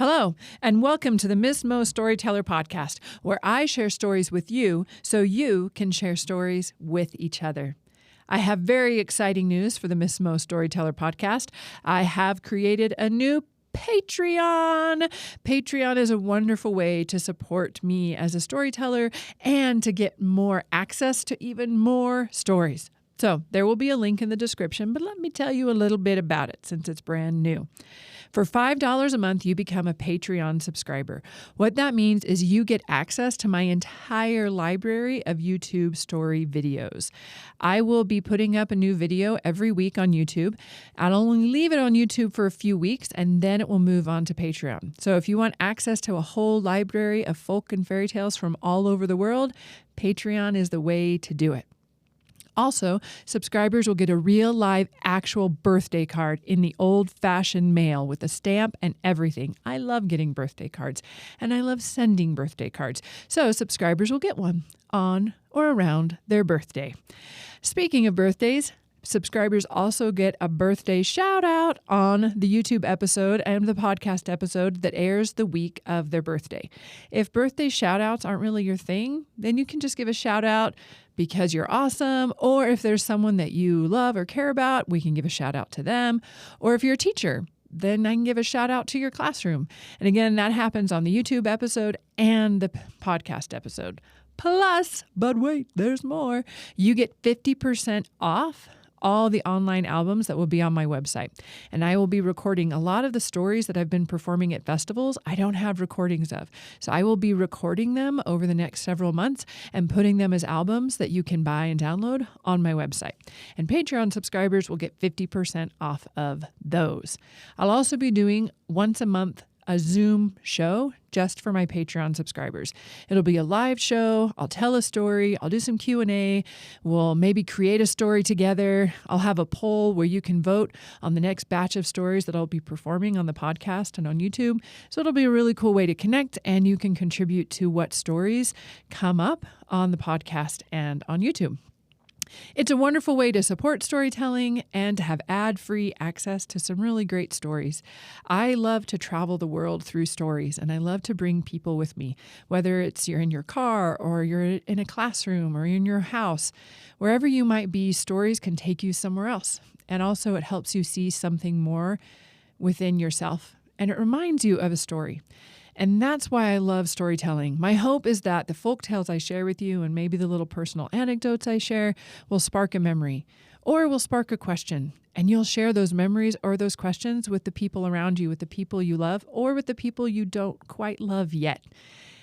Hello, and welcome to the Miss Mo Storyteller Podcast, where I share stories with you so you can share stories with each other. I have very exciting news for the Miss Mo Storyteller Podcast. I have created a new Patreon. Patreon is a wonderful way to support me as a storyteller and to get more access to even more stories. So there will be a link in the description, but let me tell you a little bit about it since it's brand new. For $5 a month, you become a Patreon subscriber. What that means is you get access to my entire library of YouTube story videos. I will be putting up a new video every week on YouTube. I'll only leave it on YouTube for a few weeks, and then it will move on to Patreon. So if you want access to a whole library of folk and fairy tales from all over the world, Patreon is the way to do it. Also, subscribers will get a real live actual birthday card in the old-fashioned mail with a stamp and everything. I love getting birthday cards, and I love sending birthday cards. So subscribers will get one on or around their birthday. Speaking of birthdays, subscribers also get a birthday shout out on the YouTube episode and the podcast episode that airs the week of their birthday. If birthday shout outs aren't really your thing, then you can just give a shout out because you're awesome. Or if there's someone that you love or care about, we can give a shout out to them. Or if you're a teacher, then I can give a shout out to your classroom. And again, that happens on the YouTube episode and the podcast episode. Plus, but wait, there's more. You get 50% off all the online albums that will be on my website. And I will be recording a lot of the stories that I've been performing at festivals I don't have recordings of. So I will be recording them over the next several months and putting them as albums that you can buy and download on my website. And Patreon subscribers will get 50% off of those. I'll also be doing once a month a Zoom show just for my Patreon subscribers. It'll be a live show. I'll tell a story. I'll do some Q&A. We'll maybe create a story together. I'll have a poll where you can vote on the next batch of stories that I'll be performing on the podcast and on YouTube. So it'll be a really cool way to connect, and you can contribute to what stories come up on the podcast and on YouTube. It's a wonderful way to support storytelling and to have ad-free access to some really great stories. I love to travel the world through stories, and I love to bring people with me, whether it's you're in your car or you're in a classroom or in your house. Wherever you might be, stories can take you somewhere else. And also it helps you see something more within yourself, and it reminds you of a story. And that's why I love storytelling. My hope is that the folk tales I share with you and maybe the little personal anecdotes I share will spark a memory or will spark a question. And you'll share those memories or those questions with the people around you, with the people you love, or with the people you don't quite love yet.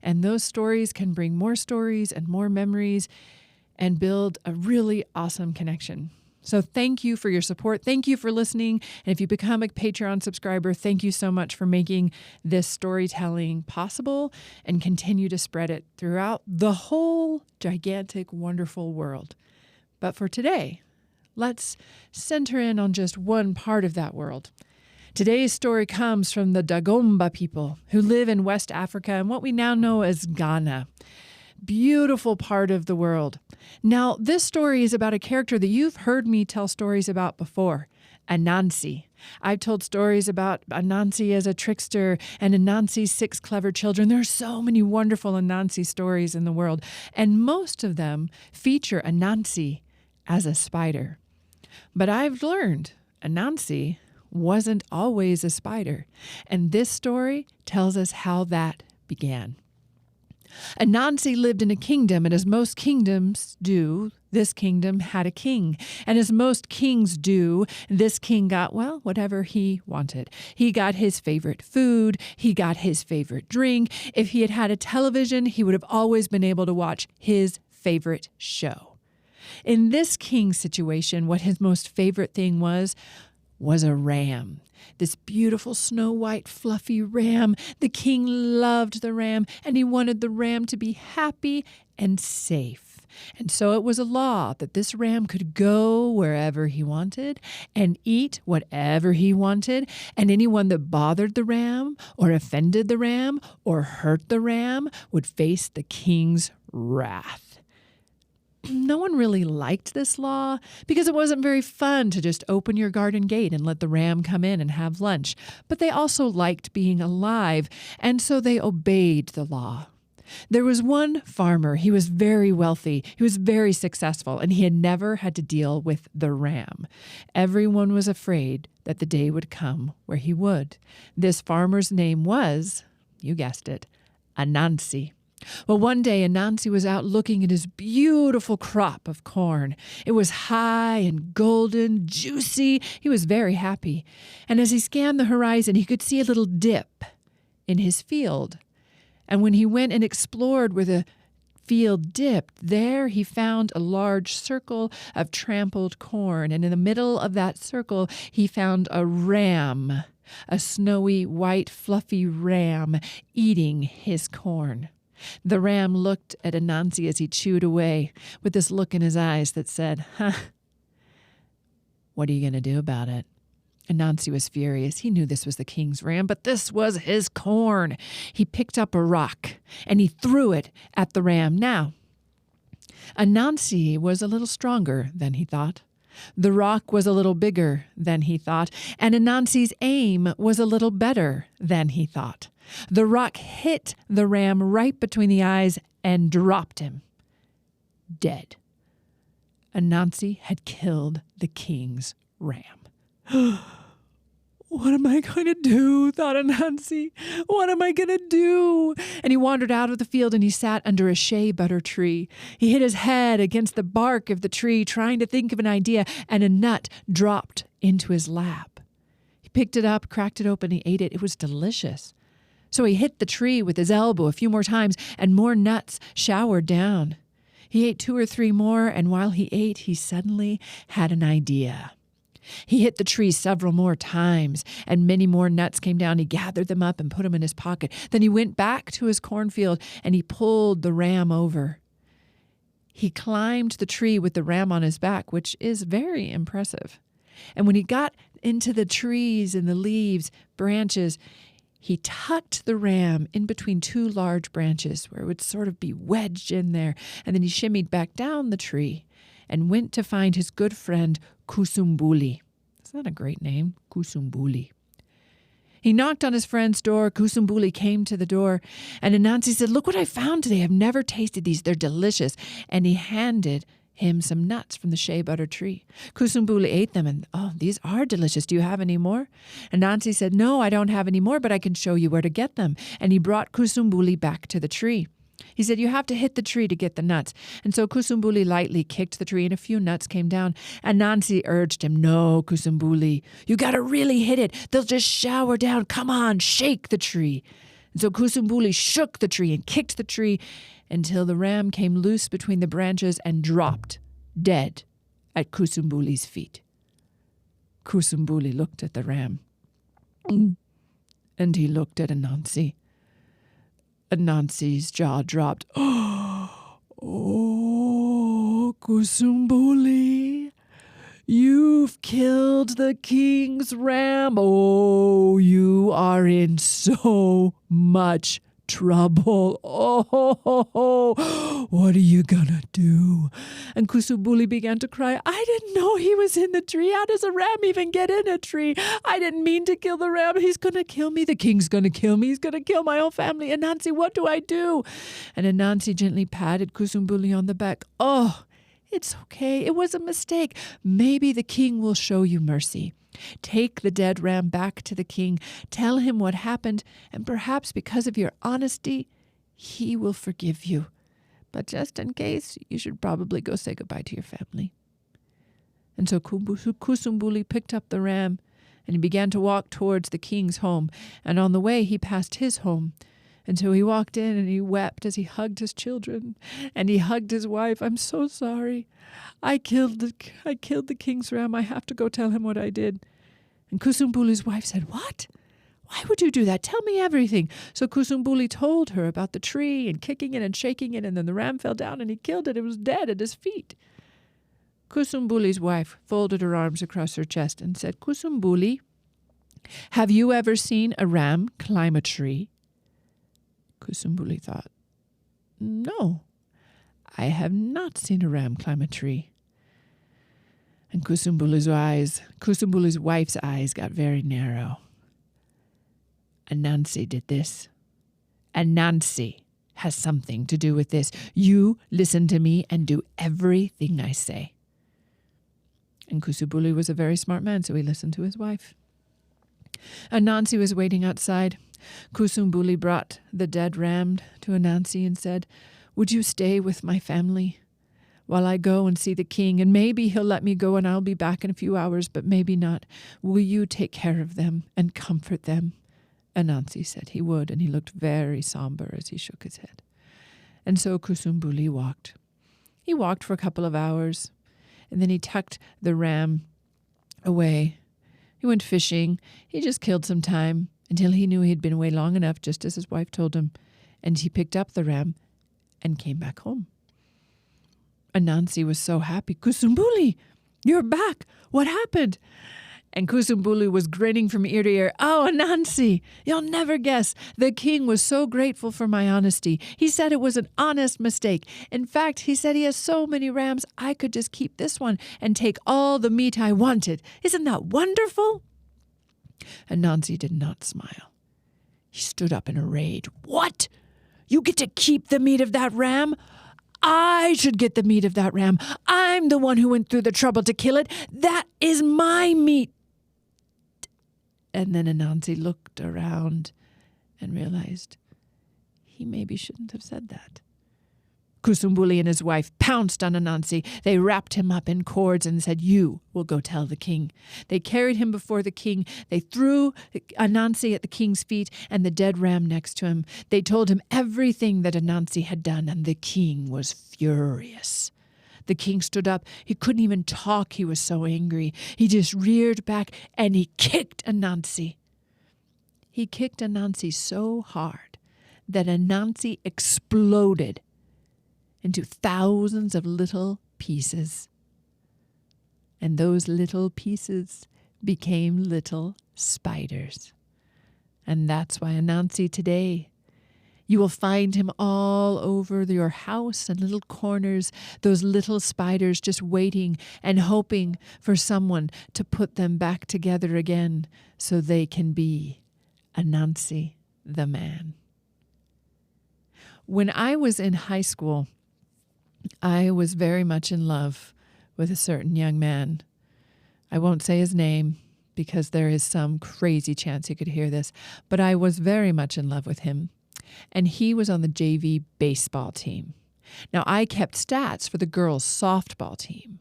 And those stories can bring more stories and more memories and build a really awesome connection. So thank you for your support. Thank you for listening. And if you become a Patreon subscriber, thank you so much for making this storytelling possible and continue to spread it throughout the whole gigantic, wonderful world. But for today, let's center in on just one part of that world. Today's story comes from the Dagomba people who live in West Africa and what we now know as Ghana. Beautiful part of the world. Now, this story is about a character that you've heard me tell stories about before, Ananzi. I've told stories about Ananzi as a trickster and Ananzi's 6 clever children. There are so many wonderful Ananzi stories in the world, and most of them feature Ananzi as a spider. But I've learned Ananzi wasn't always a spider, and this story tells us how that began. Ananzi lived in a kingdom, and as most kingdoms do, this kingdom had a king. And as most kings do, this king got, well, whatever he wanted. He got his favorite food. He got his favorite drink. If he had had a television, he would have always been able to watch his favorite show. In this king's situation, what his most favorite thing was a ram. This beautiful snow white fluffy ram. The king loved the ram, and he wanted the ram to be happy and safe. And so it was a law that this ram could go wherever he wanted and eat whatever he wanted, and anyone that bothered the ram or offended the ram or hurt the ram would face the king's wrath. no one really liked this law because it wasn't very fun to just open your garden gate and let the ram come in and have lunch. But they also liked being alive, and so they obeyed the law. There was one farmer. He was very wealthy. He was very successful, and he had never had to deal with the ram. Everyone was afraid that the day would come where he would. This farmer's name was, you guessed it, Ananzi. Well, one day Ananzi was out looking at his beautiful crop of corn. It was high and golden, juicy. He was very happy. And as he scanned the horizon, he could see a little dip in his field. And when he went and explored where the field dipped, there he found a large circle of trampled corn. And in the middle of that circle, he found a ram, a snowy, white, fluffy ram eating his corn. The ram looked at Ananzi as he chewed away with this look in his eyes that said, what are you going to do about it? Ananzi was furious. He knew this was the king's ram, but this was his corn. He picked up a rock and he threw it at the ram. Now, Ananzi was a little stronger than he thought. The rock was a little bigger than he thought, and Ananzi's aim was a little better than he thought. The rock hit the ram right between the eyes and dropped him dead. Ananzi had killed the king's ram. What am I going to do? Thought Ananzi. What am I going to do? And he wandered out of the field and he sat under a shea butter tree. He hit his head against the bark of the tree, trying to think of an idea, and a nut dropped into his lap. He picked it up, cracked it open, he ate it. It was delicious. So he hit the tree with his elbow a few more times, and more nuts showered down. He ate 2 or 3 more, and while he ate, he suddenly had an idea. He hit the tree several more times, and many more nuts came down. He gathered them up and put them in his pocket. Then he went back to his cornfield, and he pulled the ram over. He climbed the tree with the ram on his back, which is very impressive. And when he got into the trees and the leaves, branches, he tucked the ram in between 2 large branches where it would sort of be wedged in there. And then he shimmied back down the tree and went to find his good friend Kusumbuli. Isn't that a great name? Kusumbuli. He knocked on his friend's door. Kusumbuli came to the door, and Ananzi said, "Look what I found today. I've never tasted these. They're delicious." And he handed him some nuts from the shea butter tree. Kusumbuli ate them, and, "Oh, these are delicious. Do you have any more?" Ananzi said, "No, I don't have any more, but I can show you where to get them." And he brought Kusumbuli back to the tree. He said, "You have to hit the tree to get the nuts." And so Kusumbuli lightly kicked the tree, and a few nuts came down. Ananzi urged him, "No, Kusumbuli, you got to really hit it. They'll just shower down. Come on, shake the tree." And so Kusumbuli shook the tree and kicked the tree until the ram came loose between the branches and dropped dead at Kusumbuli's feet. Kusumbuli looked at the ram, and he looked at Ananzi. Ananzi's jaw dropped. "Oh, Kusumbuli, you've killed the king's ram. Oh, you are in so much trouble. Oh, what are you gonna do?" And Kusumbuli began to cry. "I didn't know he was in the tree. How does a ram even get in a tree? I didn't mean to kill the ram. He's gonna kill me. The king's gonna kill me. He's gonna kill my whole family. Ananzi, what do I do?" And Ananzi gently patted Kusumbuli on the back. "Oh, it's okay. It was a mistake. Maybe the king will show you mercy. Take the dead ram back to the king. Tell him what happened, and perhaps because of your honesty, he will forgive you. But just in case, you should probably go say goodbye to your family." And so Kusumbuli picked up the ram, and he began to walk towards the king's home. And on the way, he passed his home. And so he walked in and he wept as he hugged his children, and he hugged his wife. "I'm so sorry. I killed the king's ram. I have to go tell him what I did." And Kusumbuli's wife said, "What? Why would you do that? Tell me everything." So Kusumbuli told her about the tree and kicking it and shaking it, and then the ram fell down and he killed it. It was dead at his feet. Kusumbuli's wife folded her arms across her chest and said, "Kusumbuli, have you ever seen a ram climb a tree?" Kusumbuli thought, "No, I have not seen a ram climb a tree. And Kusumbuli's wife's eyes got very narrow. Ananzi did this. Ananzi has something to do with this. You listen to me and do everything I say. And Kusubuli was a very smart man, so he listened to his wife. Ananzi was waiting outside. Kusumbuli brought the dead ram to Ananzi and said, "Would you stay with my family while I go and see the king? And maybe he'll let me go and I'll be back in a few hours, but maybe not. Will you take care of them and comfort them?" Ananzi said he would, and he looked very somber as he shook his head. And so Kusumbuli walked. He walked for a couple of hours, and then he tucked the ram away. He went fishing. He just killed some time until he knew he'd been away long enough, just as his wife told him, and he picked up the ram and came back home. Ananzi was so happy. "Kusumbuli, you're back. What happened?" And Kusumbuli was grinning from ear to ear. "Oh, Ananzi, you'll never guess. The king was so grateful for my honesty. He said it was an honest mistake. In fact, he said he has so many rams, I could just keep this one and take all the meat I wanted. Isn't that wonderful?" Ananzi did not smile. He stood up in a rage. "What? You get to keep the meat of that ram? I should get the meat of that ram. I'm the one who went through the trouble to kill it. That is my meat." And then Ananzi looked around and realized he maybe shouldn't have said that. Kusumbuli and his wife pounced on Ananzi. They wrapped him up in cords and said, "You will go tell the king." They carried him before the king. They threw Ananzi at the king's feet and the dead ram next to him. They told him everything that Ananzi had done, and the king was furious. The king stood up. He couldn't even talk. He was so angry. He just reared back and he kicked Ananzi. He kicked Ananzi so hard that Ananzi exploded into thousands of little pieces. And those little pieces became little spiders. And that's why Ananzi today, you will find him all over your house and little corners, those little spiders just waiting and hoping for someone to put them back together again so they can be Ananzi the man. When I was in high school, I was very much in love with a certain young man. I won't say his name because there is some crazy chance he could hear this, but I was very much in love with him. And he was on the JV baseball team. Now, I kept stats for the girls' softball team.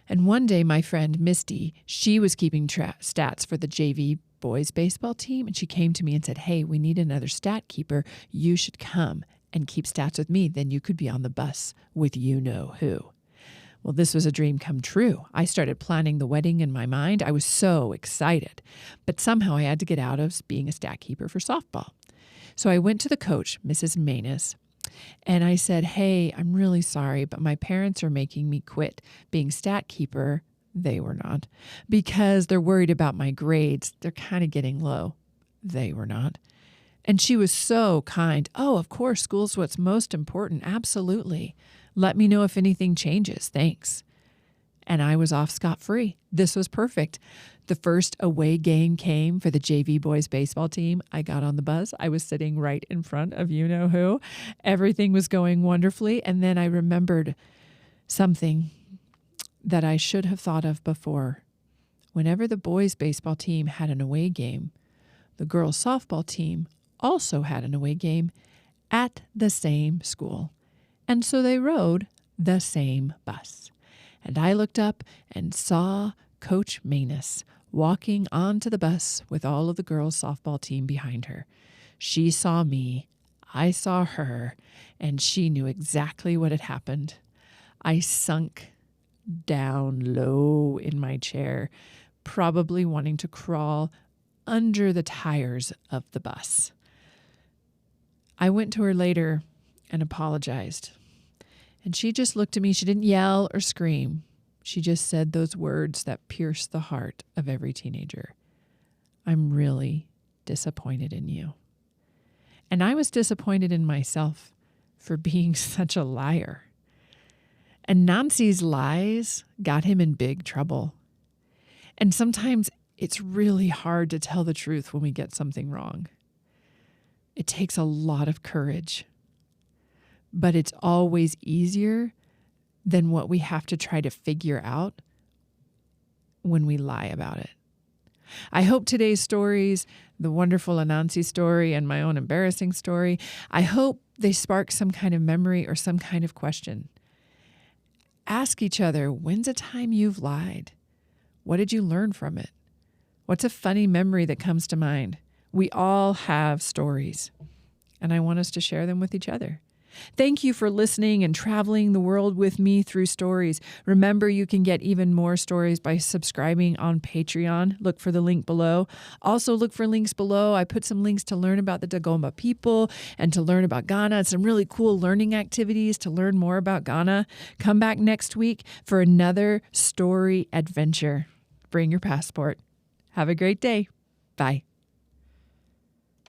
And one day, my friend Misty, she was keeping stats for the JV boys' baseball team, and she came to me and said, "Hey, we need another stat keeper. You should come and keep stats with me. Then you could be on the bus with you-know-who." Well, this was a dream come true. I started planning the wedding in my mind. I was so excited. But somehow I had to get out of being a stat keeper for softball. So I went to the coach, Mrs. Manus, and I said, "Hey, I'm really sorry, but my parents are making me quit being stat keeper." They were not. "Because they're worried about my grades. They're kind of getting low." They were not. And she was so kind. "Oh, of course, school's what's most important. Absolutely. Let me know if anything changes. Thanks." And I was off scot-free. This was perfect. The first away game came for the JV boys baseball team. I got on the bus. I was sitting right in front of you-know-who. Everything was going wonderfully. And then I remembered something that I should have thought of before. Whenever the boys baseball team had an away game, the girls softball team also had an away game at the same school. And so they rode the same bus. And I looked up and saw Coach Manus walking onto the bus with all of the girls' softball team behind her. She saw me, I saw her, and she knew exactly what had happened. I sunk down low in my chair, probably wanting to crawl under the tires of the bus. I went to her later and apologized. And she just looked at me. She didn't yell or scream. She just said those words that pierce the heart of every teenager. "I'm really disappointed in you." And I was disappointed in myself for being such a liar. Ananzi's lies got him in big trouble. And sometimes it's really hard to tell the truth when we get something wrong. It takes a lot of courage, but it's always easier than what we have to try to figure out when we lie about it. I hope today's stories, the wonderful Ananzi story and my own embarrassing story, I hope they spark some kind of memory or some kind of question. Ask each other, when's a time you've lied? What did you learn from it? What's a funny memory that comes to mind? We all have stories, and I want us to share them with each other. Thank you for listening and traveling the world with me through stories. Remember, you can get even more stories by subscribing on Patreon. Look for the link below. Also, look for links below. I put some links to learn about the Dagomba people and to learn about Ghana and some really cool learning activities to learn more about Ghana. Come back next week for another story adventure. Bring your passport. Have a great day. Bye.